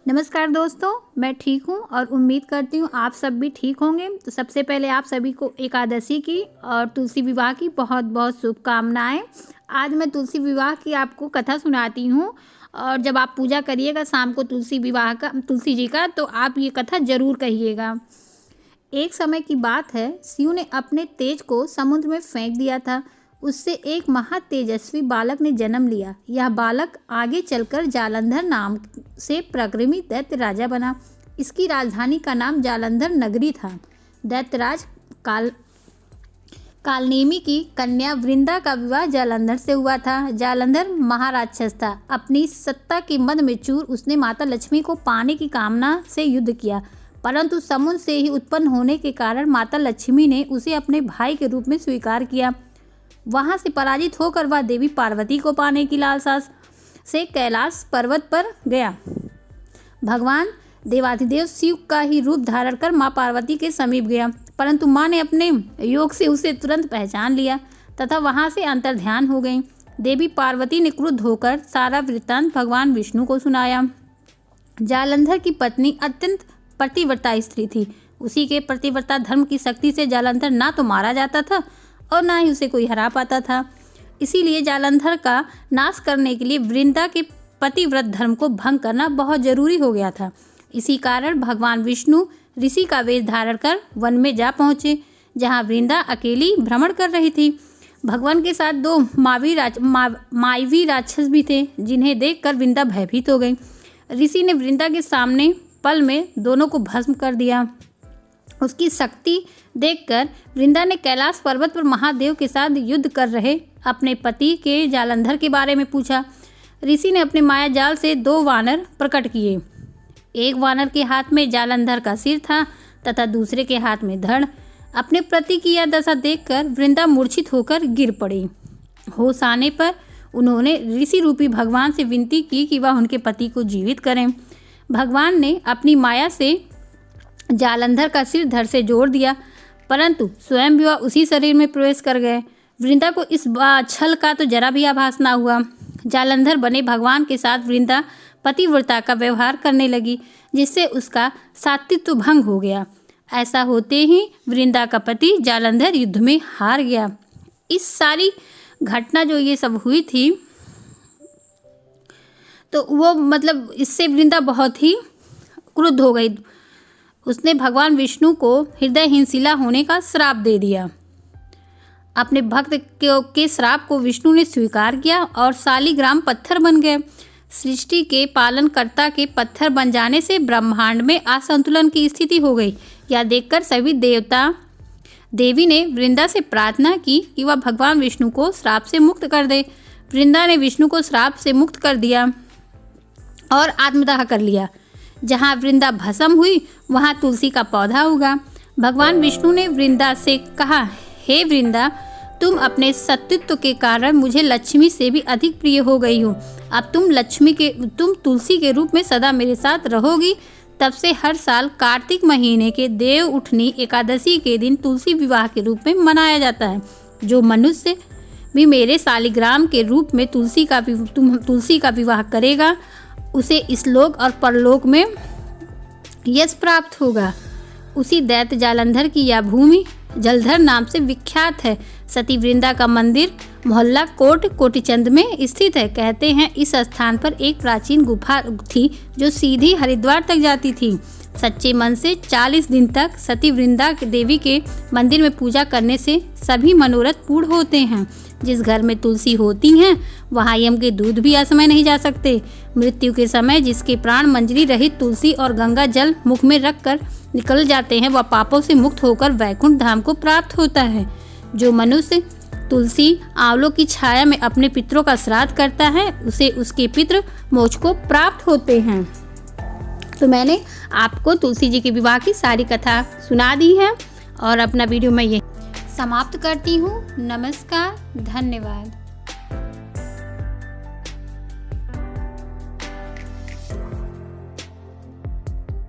नमस्कार दोस्तों, मैं ठीक हूँ और उम्मीद करती हूँ आप सब भी ठीक होंगे। तो सबसे पहले आप सभी को एकादशी की और तुलसी विवाह की बहुत बहुत शुभकामनाएं। आज मैं तुलसी विवाह की आपको कथा सुनाती हूँ और जब आप पूजा करिएगा शाम को तुलसी जी का, तो आप ये कथा ज़रूर कहिएगा। एक समय की बात है, शिव ने अपने तेज को समुद्र में फेंक दिया था। उससे एक महातेजस्वी बालक ने जन्म लिया। यह बालक आगे चलकर जालंधर नाम से प्रकृति दैत्य राजा बना। इसकी राजधानी का नाम जालंधर नगरी था। दैत्यराज कालनेमी की कन्या वृंदा का विवाह जालंधर से हुआ था। जालंधर महाराक्षस था। अपनी सत्ता के मद में चूर उसने माता लक्ष्मी को पाने की कामना से युद्ध किया, परंतु समुद्र से ही उत्पन्न होने के कारण माता लक्ष्मी ने उसे अपने भाई के रूप में स्वीकार किया। वहां से पराजित होकर वह देवी पार्वती को पाने की लालसा से कैलाश पर्वत पर गया। भगवान देवाधिदेव शिव का ही रूप धारण कर मां पार्वती के समीप गया, परंतु मां ने अपने योग से उसे तुरंत पहचान लिया तथा वहां से अंतर्ध्यान हो गई। देवी पार्वती ने क्रुद्ध होकर सारा वृत्तांत भगवान विष्णु को सुनाया। जालंधर की पत्नी अत्यंत पतिव्रता स्त्री थी। उसी के पतिव्रता धर्म की शक्ति से जालंधर ना तो मारा जाता था और ना ही उसे कोई हरा पाता था। इसीलिए जालंधर का नाश करने के लिए वृंदा के पतिव्रत धर्म को भंग करना बहुत जरूरी हो गया था। इसी कारण भगवान विष्णु ऋषि का वेश धारण कर वन में जा पहुँचे, जहाँ वृंदा अकेली भ्रमण कर रही थी। भगवान के साथ दो मायावी राक्षस भी थे, जिन्हें देखकर वृंदा भयभीत हो गई। ऋषि ने वृंदा के सामने पल में दोनों को भस्म कर दिया। उसकी शक्ति देखकर वृंदा ने कैलाश पर्वत पर महादेव के साथ युद्ध कर रहे अपने पति के जालंधर के बारे में पूछा। ऋषि ने अपने माया जाल से दो वानर प्रकट किए। एक वानर के हाथ में जालंधर का सिर था तथा दूसरे के हाथ में धड़। अपने पति की यह दशा देखकर वृंदा मूर्छित होकर गिर पड़ी। होश आने पर उन्होंने ऋषि रूपी भगवान से विनती की कि वह उनके पति को जीवित करें। भगवान ने अपनी माया से जालंधर का सिर धड़ से जोड़ दिया, परंतु स्वयं भी वह उसी शरीर में प्रवेश कर गए। वृंदा को इस छल का तो जरा भी आभास ना हुआ। जालंधर बने भगवान के साथ वृंदा पतिव्रता का व्यवहार करने लगी, जिससे उसका सात्वित्व भंग हो गया। ऐसा होते ही वृंदा का पति जालंधर युद्ध में हार गया। इस सारी घटना जो ये सब हुई थी, तो वो इससे वृंदा बहुत ही क्रुद्ध हो गई। उसने भगवान विष्णु को हृदयहीन शिला होने का श्राप दे दिया। अपने भक्त के श्राप को विष्णु ने स्वीकार किया और शालिग्राम पत्थर बन गए। सृष्टि के पालनकर्ता के पत्थर बन जाने से ब्रह्मांड में असंतुलन की स्थिति हो गई। यह देखकर सभी देवी ने वृंदा से प्रार्थना की कि वह भगवान विष्णु को श्राप से मुक्त कर दे। वृंदा ने विष्णु को श्राप से मुक्त कर दिया और आत्मदाह कर लिया। जहाँ वृंदा भस्म हुई वहाँ तुलसी का पौधा उगा। भगवान विष्णु ने वृंदा से कहा, हे वृंदा, तुम अपने सत्वित्व के कारण मुझे लक्ष्मी से भी अधिक प्रिय हो गई हो। अब तुम तुलसी के रूप में सदा मेरे साथ रहोगी। तब से हर साल कार्तिक महीने के देव उठनी एकादशी के दिन तुलसी विवाह के रूप में मनाया जाता है। जो मनुष्य भी मेरे शालिग्राम के रूप में तुलसी का विवाह करेगा, उसे इस लोक और परलोक में यश प्राप्त होगा। उसी दैत्य जालंधर की यह भूमि जलधर नाम से विख्यात है। सती वृंदा का मंदिर मोहल्ला कोटिचंद में स्थित है। कहते हैं इस स्थान पर एक प्राचीन गुफा थी जो सीधी हरिद्वार तक जाती थी। सच्चे मन से 40 दिन तक सती वृंदा देवी के मंदिर में पूजा करने से सभी मनोरथ पूर्ण होते हैं। जिस घर में तुलसी होती हैं वहाँ यम के दूध भी असमय नहीं जा सकते। मृत्यु के समय जिसके प्राण मंजरी रहित तुलसी और गंगा जल मुख में रखकर निकल जाते हैं, वह पापों से मुक्त होकर वैकुंठ धाम को प्राप्त होता है। जो मनुष्य तुलसी आंवलों की छाया में अपने पितरों का श्राद्ध करता है, उसे उसके पितृ मोक्ष को प्राप्त होते हैं। तो मैंने आपको तुलसी जी के विवाह की सारी कथा सुना दी है और अपना वीडियो मैं ये समाप्त करती हूँ। नमस्कार, धन्यवाद।